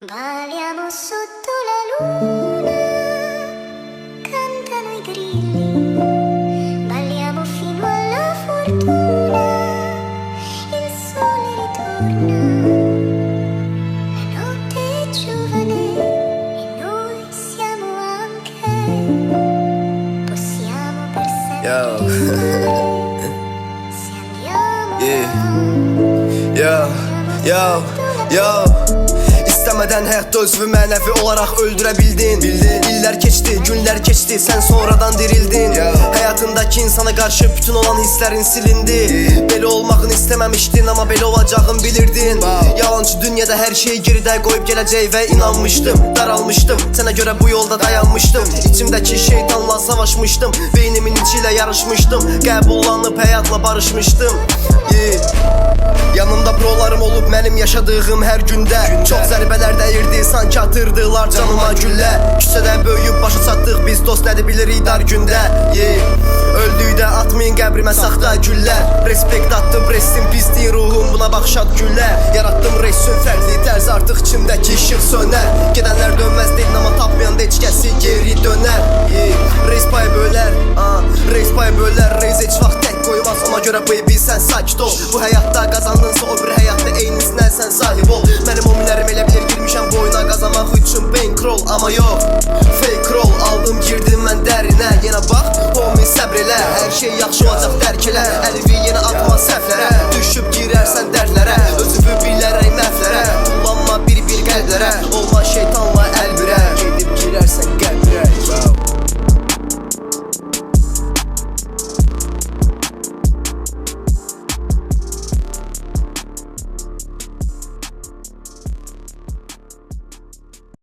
Balliamo sotto la luna, cantano i grilli, balliamo fino alla fortuna, il sole ritorna, la notte è giovane e noi siamo anche, possiamo per sempre restare, se andiamo İstemeden hayatta özümü mənəvi olarak öldürəbildin. İllər keçdi, günlər keçdi, sen sonradan dirildin. Hayatındaki insana karşı bütün olan hislerin silindi. Belə olmağını istememiştin ama belə olacağını bilirdin. Yalancı dünyada her şeyi geride koyup geleceği ve inanmıştım. Daralmıştım, sana göre bu yolda dayanmıştım. İçimdeki şeytanla savaşmıştım, beynimin içiyle yarışmıştım. Qəbullanıp hayatla barışmıştım. Yanımda prolarım olup mənim yaşadığım her gündə Çox zərbələr dəyirdi, sanki atırdılar canıma güllə. Küçədə böyüyüb başa çatdıq biz, dost nədir bilirik dar gündə. Öldükdə atmayın qəbrimə saxta güllər. Respekt attım, restin pisliyin ruhum, buna bax şad güllər. Yarattım resin fərqli tərz, artıq içimdəki işıq sönər. Gedənlər dönməz deyil, amma tapmayan da heç kəsi geri dönər. Reis pay bölər, reis pay bölər. Reis heç vaxt tək qoymaz, ona görə baby sən sakit ol. Bu həyatda qazandınsa o bir həyatda eynisinə sən sahib ol. Mənim omilərim elə bilir girmişəm bu oyuna qazanmaq üçün bankroll. Amma yox, fake roll aldım girdim mən dərinə. Yenə bax, homie səbr elə, hər şey yaxşı olacaq dərk elə. Əli